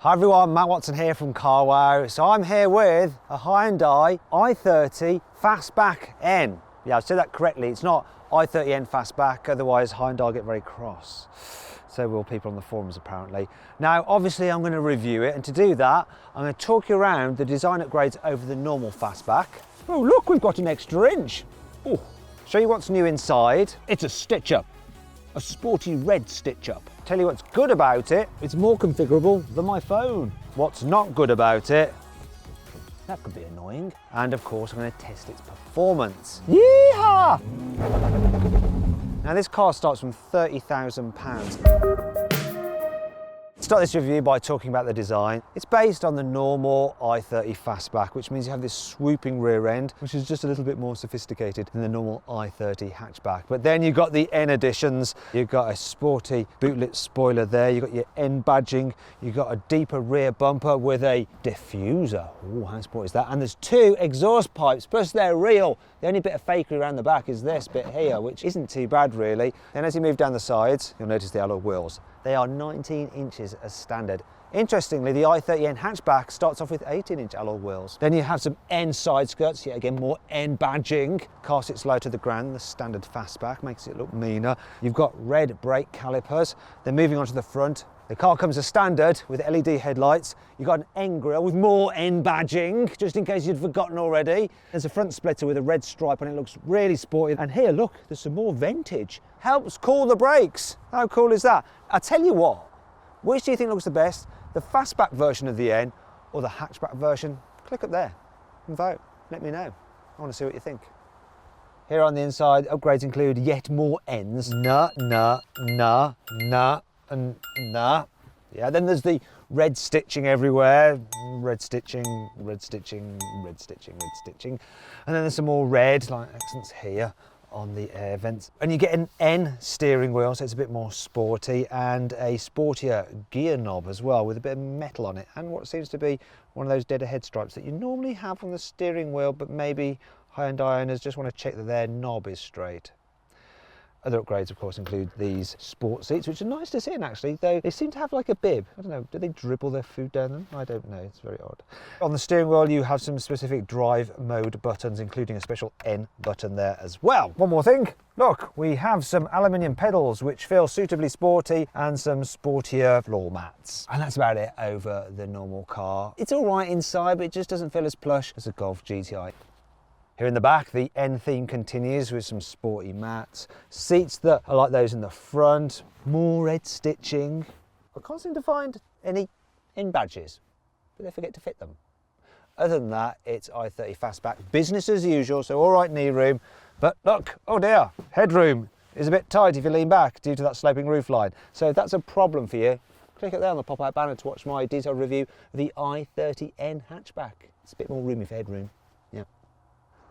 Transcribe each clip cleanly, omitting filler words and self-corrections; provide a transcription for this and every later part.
Hi everyone, Matt Watson here from carwow. So I'm here with a Hyundai i30 Fastback N. Yeah, I've said that correctly. It's not i30 N Fastback, otherwise Hyundai get very cross. So will people on the forums apparently. Now obviously I'm going to review it, and to do that I'm going to talk you around the design upgrades over the normal Fastback. Oh look, we've got an extra inch. Oh, show you what's new inside. It's a stitch up. A sporty red stitch up. Tell you what's good about it, it's more configurable than my phone. What's not good about it, that could be annoying. And of course I'm going to test its performance. Yeehaw! Now this car starts from £30,000. Start this review by talking about the design. It's based on the normal i30 Fastback, which means you have this swooping rear end, which is just a little bit more sophisticated than the normal i30 hatchback. But then you've got the N additions. You've got a sporty bootlit spoiler there. You've got your N badging. You've got a deeper rear bumper with a diffuser. Oh, how sporty is that? And there's two exhaust pipes, plus they're real. The only bit of fakery around the back is this bit here, which isn't too bad really. Then as you move down the sides, you'll notice the alloy wheels. They are 19 inches as standard. Interestingly, the i30N hatchback starts off with 18-inch alloy wheels. Then you have some N side skirts, yet again more N badging. Car sits low to the ground, the standard Fastback makes it look meaner. You've got red brake calipers. Then moving on to the front, the car comes as standard with LED headlights. You've got an N grille with more N badging, just in case you'd forgotten already. There's a front splitter with a red stripe on it, looks really sporty. And here, look, there's some more ventage. Helps cool the brakes. How cool is that? I tell you what, which do you think looks the best? The Fastback version of the N or the hatchback version? Click up there and vote. Let me know. I want to see what you think. Here on the inside, upgrades include yet more N's. Nah, nah, nah, nah, and nah. Yeah, then there's the red stitching everywhere. Red stitching, red stitching, red stitching, red stitching. And then there's some more red, like accents here on the air vents. And you get an N steering wheel, so it's a bit more sporty, and a sportier gear knob as well with a bit of metal on it, and what seems to be one of those dead ahead stripes that you normally have on the steering wheel, but maybe Hyundai owners just want to check that their knob is straight. Other upgrades, of course, include these sport seats, which are nice to sit in actually, though they seem to have like a bib. I don't know, do they dribble their food down them? I don't know, it's very odd. On the steering wheel, you have some specific drive mode buttons, including a special N button there as well. One more thing, look, we have some aluminium pedals, which feel suitably sporty, and some sportier floor mats. And that's about it over the normal car. It's all right inside, but it just doesn't feel as plush as a Golf GTI. Here in the back, the N theme continues with some sporty mats, seats that are like those in the front, more red stitching. I can't seem to find any N badges, but they forget to fit them. Other than that, it's i30 Fastback, business as usual, so all right knee room. But look, oh dear, headroom is a bit tight if you lean back due to that sloping roofline. So if that's a problem for you, click it there on the pop-out banner to watch my detailed review of the i30N hatchback. It's a bit more roomy for headroom. Yeah.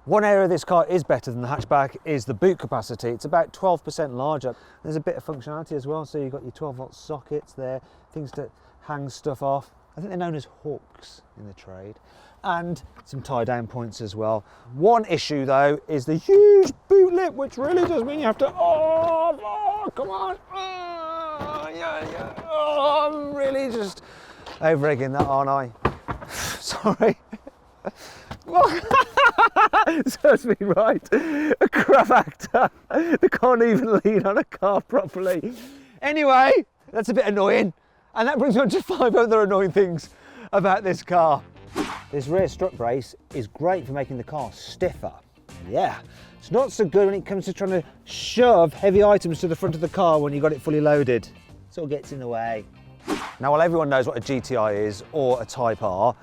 One area this car is better than the hatchback is the boot capacity. It's about 12% larger. There's a bit of functionality as well, so you've got your 12-volt sockets there, things to hang stuff off. I think they're known as hooks in the trade. And some tie-down points as well. One issue though is the huge boot lip, which really does mean you have to, oh come on, oh, I'm really just over-egging that, aren't I? Sorry. Serves me right. A crap actor that can't even lean on a car properly. Anyway, that's a bit annoying. And that brings me on to 5 other annoying things about this car. This rear strut brace is great for making the car stiffer. Yeah, it's not so good when it comes to trying to shove heavy items to the front of the car when you've got it fully loaded. It all gets in the way. Now, while everyone knows what a GTI is or a Type R,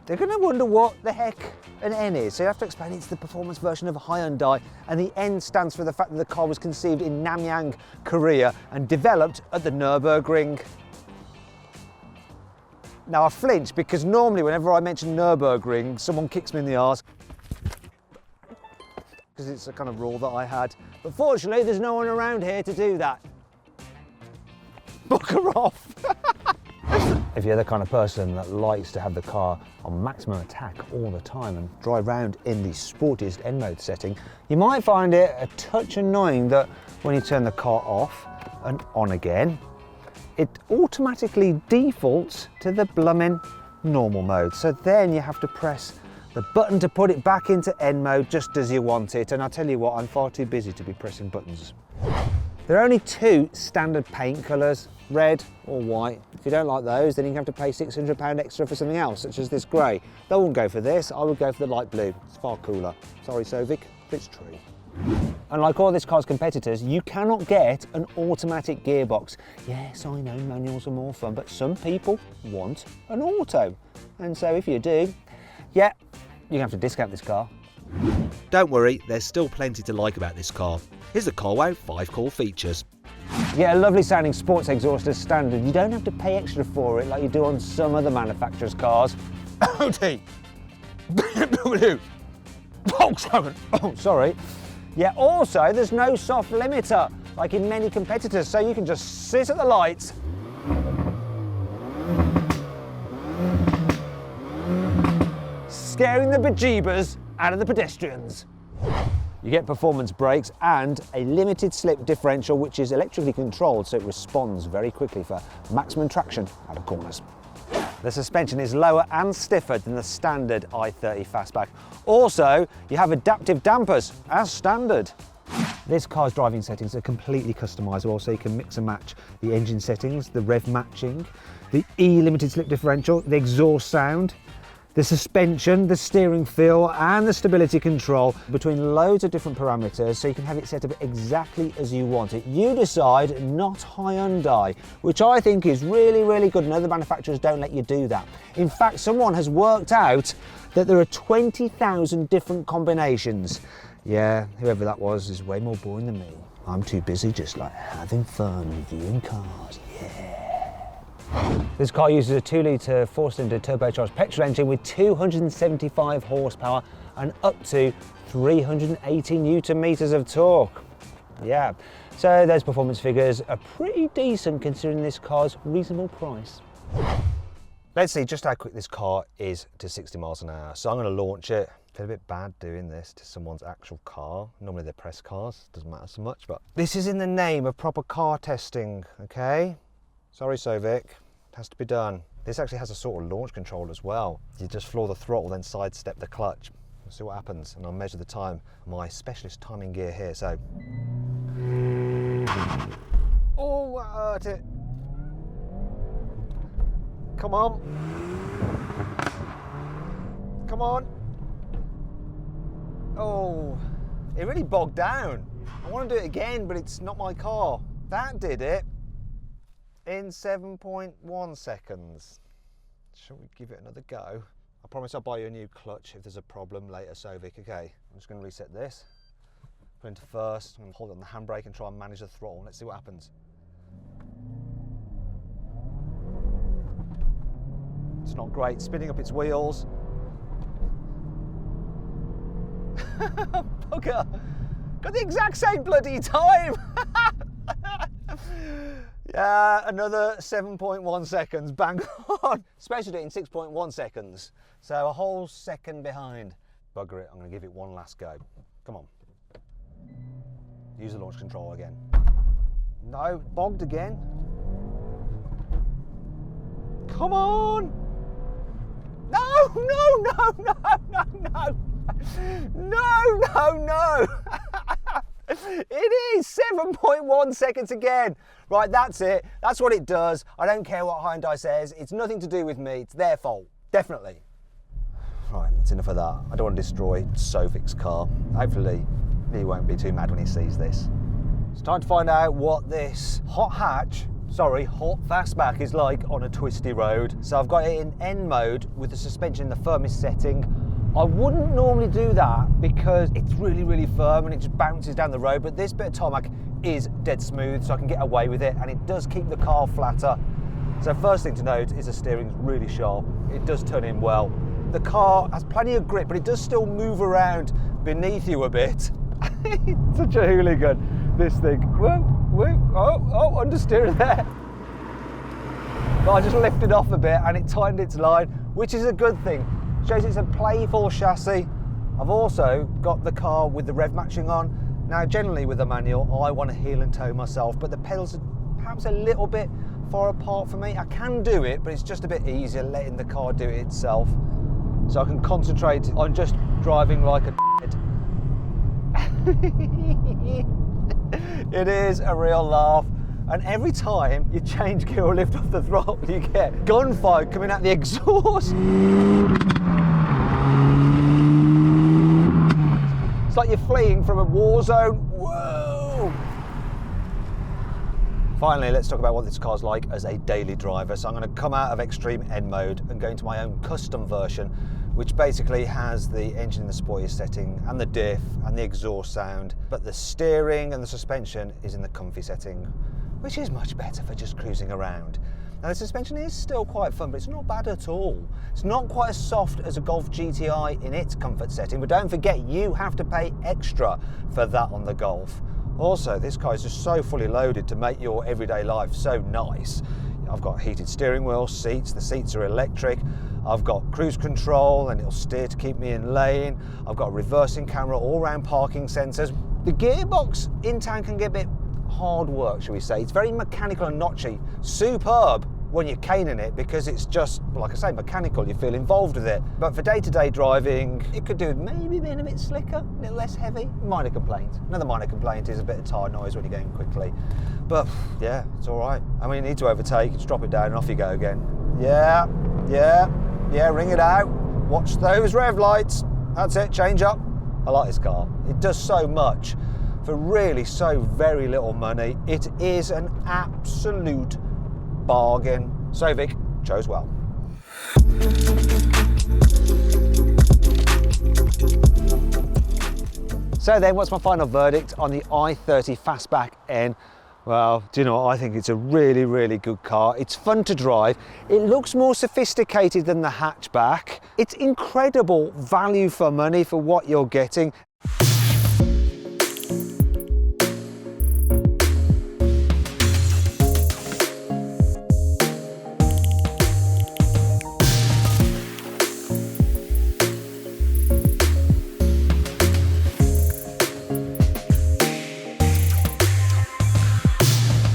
they're going to wonder what the heck an N is. So you have to explain it's the performance version of a Hyundai, and the N stands for the fact that the car was conceived in Namyang, Korea, and developed at the Nürburgring. Now I flinch because normally whenever I mention Nürburgring, someone kicks me in the arse, because it's a kind of rule that I had. But fortunately, there's no one around here to do that. Bugger off. If you're the kind of person that likes to have the car on maximum attack all the time and drive around in the sportiest N mode setting, you might find it a touch annoying that when you turn the car off and on again, it automatically defaults to the blooming normal mode. So then you have to press the button to put it back into N mode just as you want it. And I'll tell you what, I'm far too busy to be pressing buttons. There are only two standard paint colours, red or white. If you don't like those, then you have to pay £600 extra for something else, such as this grey. They wouldn't go for this, I would go for the light blue. It's far cooler. Sorry, Sovic, but it's true. Unlike all this car's competitors, you cannot get an automatic gearbox. Yes, I know manuals are more fun, but some people want an auto. And so if you do, yeah, you're gonna have to discount this car. Don't worry, there's still plenty to like about this car. Here's the carwow 5 core features. You get a lovely sounding sports exhaust as standard. You don't have to pay extra for it like you do on some other manufacturers' cars. Audi, BMW, Volkswagen, oh sorry. Yeah, also there's no soft limiter like in many competitors, so you can just sit at the lights scaring the bejeebers out of the pedestrians. You get performance brakes and a limited slip differential, which is electrically controlled, so it responds very quickly for maximum traction out of corners. The suspension is lower and stiffer than the standard i30 Fastback. Also, you have adaptive dampers as standard. This car's driving settings are completely customizable, so you can mix and match the engine settings, the rev matching, the E limited slip differential, the exhaust sound, the suspension, the steering feel and the stability control between loads of different parameters, so you can have it set up exactly as you want it. You decide, not Hyundai, which I think is really, really good, and other manufacturers don't let you do that. In fact, someone has worked out that there are 20,000 different combinations. Yeah, whoever that was is way more boring than me. I'm too busy just like having fun reviewing cars, yeah. This car uses a 2-litre 4-cylinder turbocharged petrol engine with 275 horsepower and up to 380 newton meters of torque. Yeah, so those performance figures are pretty decent considering this car's reasonable price. Let's see just how quick this car is to 60 miles an hour. So I'm going to launch it. I feel a bit bad doing this to someone's actual car. Normally they're press cars, doesn't matter so much, but this is in the name of proper car testing, okay? Sorry, Sovic, it has to be done. This actually has a sort of launch control as well. You just floor the throttle, then sidestep the clutch. We'll see what happens, and I'll measure the time. My specialist timing gear here, so. Oh, I hurt it. Come on. Come on. Oh, it really bogged down. I want to do it again, but it's not my car. That did it. In 7.1 seconds. Shall we give it another go? I promise I'll buy you a new clutch if there's a problem later, Sovic. Okay, I'm just going to reset this. Put into first, and hold it on the handbrake and try and manage the throttle. Let's see what happens. It's not great, spinning up its wheels. Bugger! Got the exact same bloody time! Yeah, another 7.1 seconds, bang on. Special it in 6.1 seconds. So a whole second behind. Bugger it, I'm gonna give it one last go. Come on. Use the launch control again. No, bogged again. Come on! No, no, no, no, no, no. No, no, no. It is 7.1 seconds again. Right, that's it. That's what it does. I don't care what Hyundai says. It's nothing to do with me. It's their fault. Definitely. Right, that's enough of that. I don't want to destroy Sovic's car. Hopefully, he won't be too mad when he sees this. It's time to find out what this hot fastback is like on a twisty road. So I've got it in N mode with the suspension in the firmest setting. I wouldn't normally do that because it's really, really firm and it just bounces down the road, but this bit of tarmac is dead smooth, so I can get away with it, and it does keep the car flatter. So first thing to note is the steering's really sharp. It does turn in well. The car has plenty of grip, but it does still move around beneath you a bit. It's such a hooligan, this thing. Whoa, whoa, oh, understeer there. But I just lifted off a bit and it tightened its line, which is a good thing. Shows it's a playful chassis. I've also got the car with the rev matching on. Now, generally with a manual, I want to heel and toe myself, but the pedals are perhaps a little bit far apart for me. I can do it, but it's just a bit easier letting the car do it itself. So I can concentrate on just driving like a It is a real laugh. And every time you change gear or lift off the throttle, you get gunfire coming out the exhaust. It's like you're fleeing from a war zone. Whoa! Finally, let's talk about what this car's like as a daily driver. So I'm going to come out of extreme N mode and go into my own custom version, which basically has the engine in the sportiest setting and the diff and the exhaust sound, but the steering and the suspension is in the comfy setting, which is much better for just cruising around. Now the suspension is still quite fun, but it's not bad at all. It's not quite as soft as a Golf GTI in its comfort setting, but don't forget you have to pay extra for that on the Golf. Also, this car is just so fully loaded to make your everyday life so nice. I've got heated steering wheel, seats, the seats are electric. I've got cruise control and it'll steer to keep me in lane. I've got a reversing camera, all-round parking sensors. The gearbox in town can get a bit hard work, shall we say. It's very mechanical and notchy. Superb when you're caning it because it's just, like I say, mechanical. You feel involved with it. But for day-to-day driving, it could do with maybe being a bit slicker, a little less heavy. Minor complaint. Another minor complaint is a bit of tire noise when you're going quickly. But yeah, it's all right. I mean, you need to overtake, just drop it down and off you go again. Yeah, ring it out. Watch those rev lights. That's it, change up. I like this car. It does so much for really so very little money. It is an absolute bargain. So Vic chose well. So then, what's my final verdict on the i30 Fastback N? Well, do you know what? I think it's a really, really good car. It's fun to drive. It looks more sophisticated than the hatchback. It's incredible value for money for what you're getting.